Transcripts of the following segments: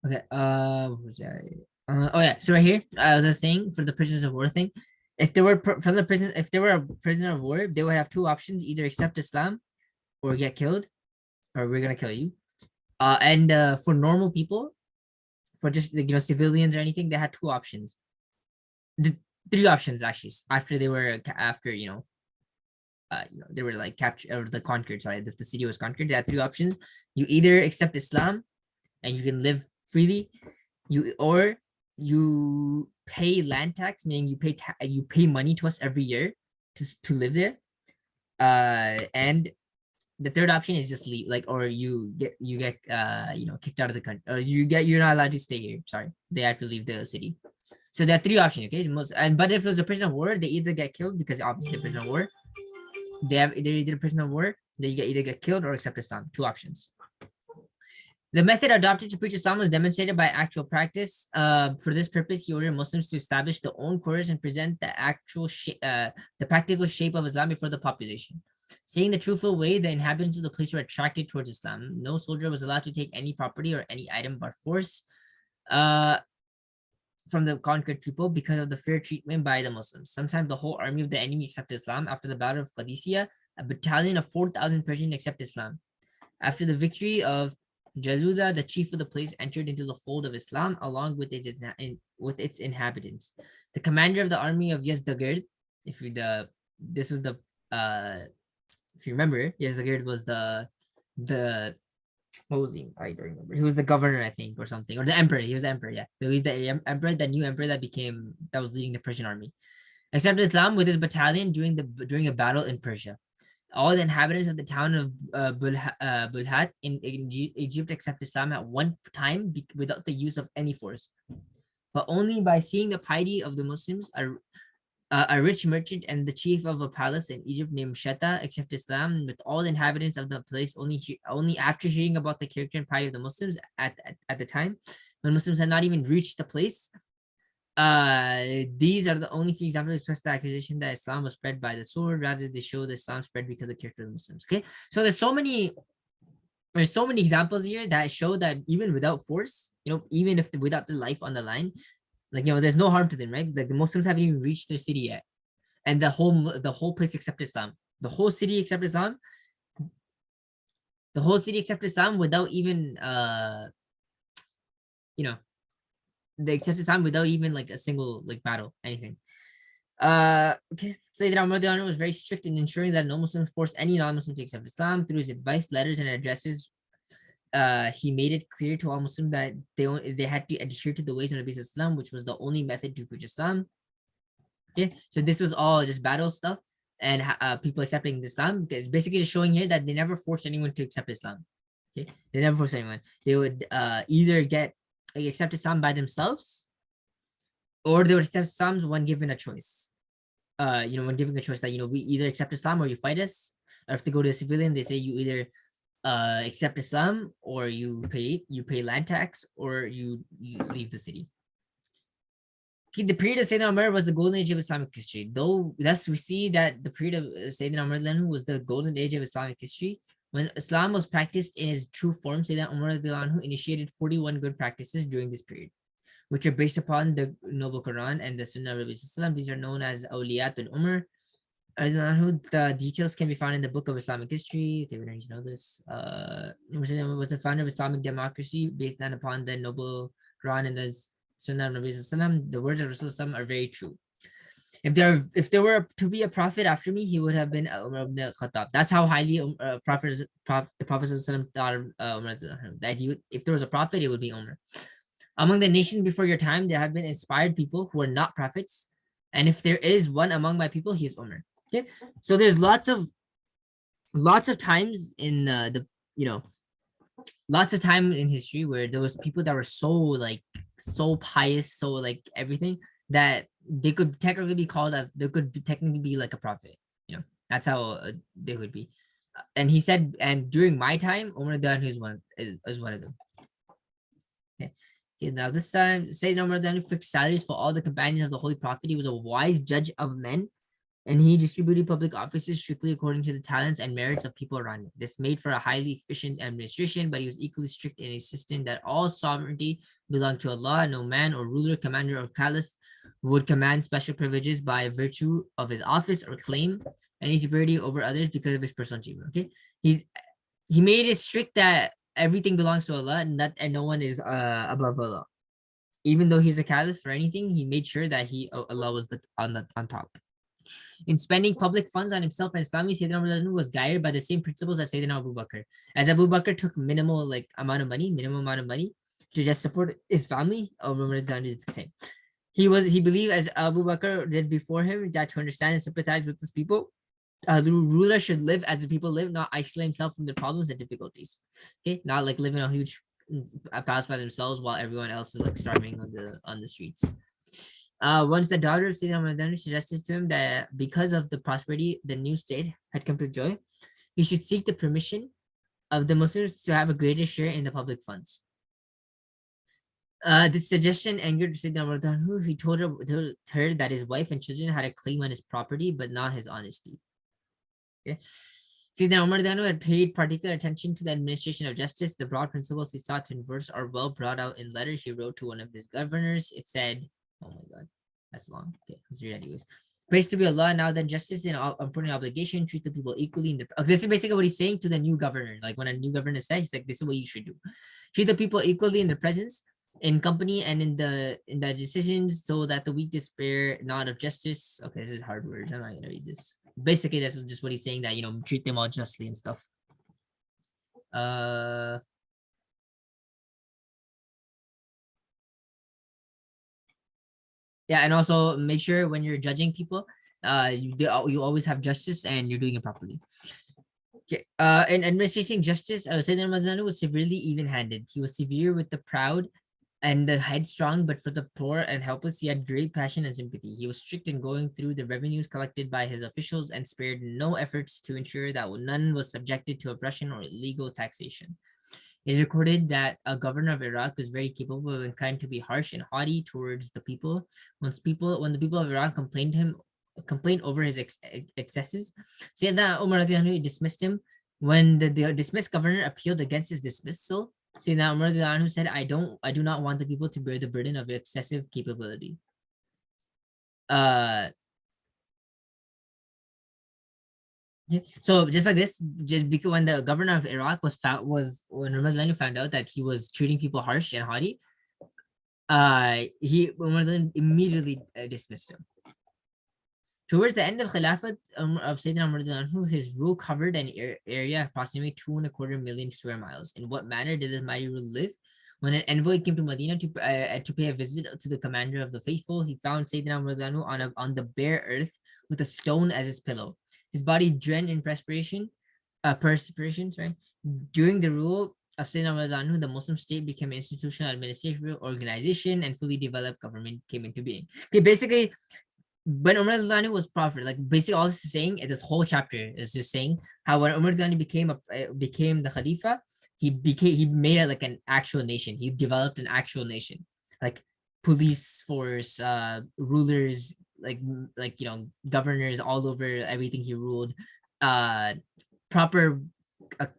Okay. What was that? Oh yeah. So right here, I was just saying for the prisoners of war thing, if they were from the prison, if they were a prisoner of war, they would have two options: either accept Islam or get killed, or we're gonna kill you. And for normal people, for just like, civilians or anything, they had two options. The three options actually. After they were after they were like captured or the conquered. Sorry, the city was conquered. They had three options. You either accept Islam and you can live freely, or you pay land tax, meaning you pay money to us every year to live there. And the third option is just leave, like, or you get kicked out of the country, or you're not allowed to stay here. Sorry, they have to leave the city. So there are three options. Okay, but if it was a prisoner of war, they either get killed because obviously the prisoner of war. They're either a prisoner of war. They either get killed or accept Islam. Two options. The method adopted to preach Islam was demonstrated by actual practice. For this purpose, he ordered Muslims to establish their own quarters and present the practical shape of Islam before the population. Saying the truthful way, the inhabitants of the place were attracted towards Islam. No soldier was allowed to take any property or any item by force from the conquered people because of the fair treatment by the Muslims. Sometimes the whole army of the enemy accepted Islam. After the Battle of Qadisiyah, a battalion of 4,000 Persians accepted Islam. After the victory of Jaluda, the chief of the place, entered into the fold of Islam along with its inhabitants. The commander of the army of Yazdagerd, if you remember, Yazdagerd was the what was he? I don't remember. He was the governor, I think, or something, or the emperor. He was the emperor, yeah. So he's the emperor, the new emperor that was leading the Persian army. Accepted Islam with his battalion during a battle in Persia. All the inhabitants of the town of Bulhat in Egypt accept Islam at one time without the use of any force, but only by seeing the piety of the Muslims. A rich merchant and the chief of a palace in Egypt named Sheta accept Islam with all the inhabitants of the place only after hearing about the character and piety of the Muslims at the time when Muslims had not even reached the place. These are the only few examples that express the accusation that Islam was spread by the sword. Rather, they show that Islam spread because of the character of the Muslims. Okay, so there's so many examples here that show that even without force, even if without the life on the line, there's no harm to them, right? Like the Muslims haven't even reached their city yet, and the whole place accepted Islam. The whole city accepted Islam. The whole city accepted Islam without even they accepted Islam without even like a single battle, anything. Okay. Sayyidina Umar was very strict in ensuring that no Muslim forced any non-Muslim to accept Islam. Through his advice, letters, and addresses, he made it clear to all Muslims that they had to adhere to the ways and the of Islam, which was the only method to preach Islam. Okay, so this was all just battle stuff and people accepting Islam. It's basically just showing here that they never forced anyone to accept Islam. Okay, they never forced anyone. They would either accept Islam by themselves, or they would accept Islam when given a choice. When given a choice that we either accept Islam or you fight us. Or if they go to a civilian, they say you either accept Islam or you pay land tax or you leave the city. Okay, the period of Sayyidina Umar was the golden age of Islamic history. Though thus we see that the period of Sayyidina Umar was the golden age of Islamic history. When Islam was practiced in its true form, Sayyidina Umar initiated 41 good practices during this period, which are based upon the Noble Quran and the Sunnah of Islam. These are known as Awliyat and Umar. The details can be found in the book of Islamic history. Okay, we don't need to know this. Was the founder of Islamic democracy based upon the Noble Quran and the Sunnah of Nabi Sallam. The words of Rasulullah are very true. If there were to be a prophet after me, he would have been Umar ibn Khattab. That's how highly the Prophet Sallam thought of Umar. That if there was a prophet, it would be Umar. Among the nations before your time, there have been inspired people who are not prophets, and if there is one among my people, he is Umar. Okay, so there's lots of times in lots of time in history where there was people that were so pious, so everything that they could technically be called as technically be like a prophet. That's how they would be. And he said, and during my time, Umar is one of them. Okay. Now this time, Sayyidina Umar fixed salaries for all the companions of the Holy Prophet. He was a wise judge of men. and he distributed public offices strictly according to the talents and merits of people around him. This made for a highly efficient administration, but he was equally strict in insisting that all sovereignty belonged to Allah. No man or ruler, commander, or caliph would command special privileges by virtue of his office or claim any superiority over others because of his personal achievement. Okay, he made it strict that everything belongs to Allah and no one is above Allah. Even though he's a caliph or anything, he made sure that Allah was on top. In spending public funds on himself and his family, Sayyidina Umar was guided by the same principles as Sayyidina Abu Bakr. As Abu Bakr took minimum amount of money to just support his family, Umar did the same. He believed, as Abu Bakr did before him, that to understand and sympathize with his people, the ruler should live as the people live, not isolate himself from the problems and difficulties. Okay, not like living a huge palace by themselves while everyone else is like starving on the streets. Once the daughter of Sayyidina Umar suggested to him that because of the prosperity the new state had come to enjoy, he should seek the permission of the Muslims to have a greater share in the public funds. This suggestion angered Sayyidina Umar. He told her that his wife and children had a claim on his property, but not his honesty. Okay. Sayyidina Umar had paid particular attention to the administration of justice. The broad principles he sought to enforce are well brought out in letters he wrote to one of his governors. It said, oh my God, that's long. Okay, let's read it anyways. Praise to be Allah. Now then, justice and important obligation, treat the people equally. This is basically what he's saying to the new governor. Like when a new governor says, he's like, this is what you should do. Treat the people equally in their presence, in company, and in the decisions, so that the weak despair not of justice. Okay, this is hard words. I'm not gonna read this. Basically, that's just what he's saying, that treat them all justly and stuff. Yeah, and also make sure when you're judging people, you always have justice and you're doing it properly. Okay. In administrating justice, Sayyidina Umar was severely even-handed. He was severe with the proud and the headstrong, but for the poor and helpless, he had great passion and sympathy. He was strict in going through the revenues collected by his officials and spared no efforts to ensure that none was subjected to oppression or illegal taxation. It is recorded that a governor of Iraq was very capable and inclined to be harsh and haughty towards the people. When the people of Iraq complained over his excesses, Sayyidina Umar dismissed him. When the dismissed governor appealed against his dismissal, Sayyidina Umar said, I do not want the people to bear the burden of excessive capability. So just like this, just because when the governor of Iraq when Umar found out that he was treating people harsh and haughty, Umar immediately dismissed him. Towards the end of Khilafaat of Sayyidina Umar, his rule covered an area approximately 2.25 million square miles. In what manner did this mighty rule live? When an envoy came to Medina to pay a visit to the commander of the faithful, he found Sayyidina Umar on the bare earth with a stone as his pillow. His body drenched in perspiration. During the rule of Sayyidina Umar, the Muslim state became an institutional administrative organization and fully developed government came into being. Okay, basically, when Umar was prophet, like basically all this is saying, this whole chapter is just saying how when Umar became the Khalifa, he made it like an actual nation. He developed an actual nation, like police force, rulers, like governors all over everything he ruled, proper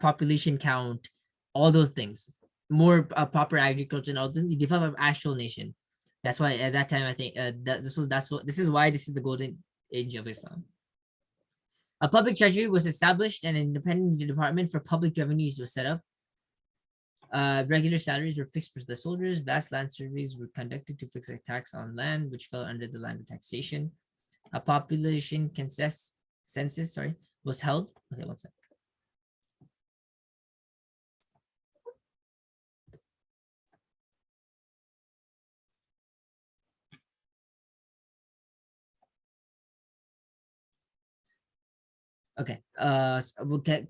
population count, all those things, more proper agriculture and all this. He developed an actual nation. That's why at that time I think this is why this is the golden age of Islam. A public treasury was established and an independent department for public revenues was set up. Regular salaries were fixed for the soldiers. Vast land surveys were conducted to fix a tax on land which fell under the land of taxation. A population census was held. Okay, one second. Okay.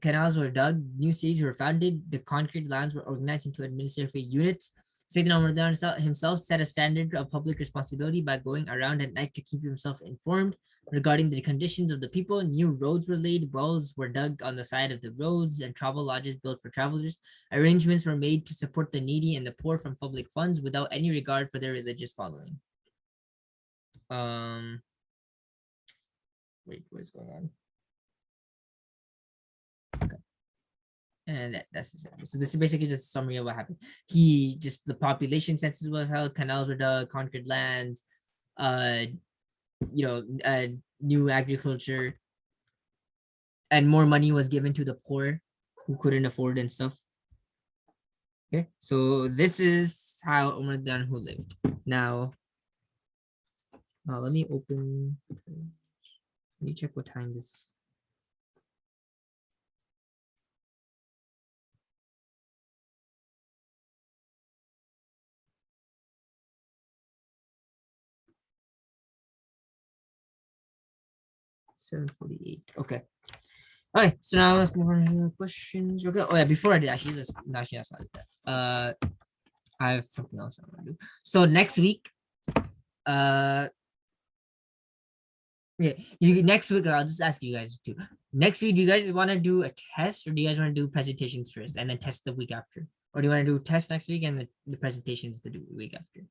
Canals were dug, new cities were founded, the concrete lands were organized into administrative units. Sayyidina Umar himself set a standard of public responsibility by going around at night to keep himself informed regarding the conditions of the people. New roads were laid, wells were dug on the side of the roads, and travel lodges built for travelers. Arrangements were made to support the needy and the poor from public funds without any regard for their religious following. Wait, what's going on? Okay. And that's just it. So this is basically just a summary of what happened. The population census was held, canals were dug, conquered lands, uh, new agriculture, and more money was given to the poor who couldn't afford and stuff. Okay, so this is how Umar who lived. Now, let me open. Let me check what time this. $7:48. Okay. All right. So now let's move on to the questions. Okay. Oh yeah. Before I did actually, that's not that. I have something else I want to do. So next week, yeah, next week I'll just ask you guys too. Next week, do you guys want to do a test, or do you guys want to do presentations first and then test the week after, or do you want to do test next week and the presentations the week after?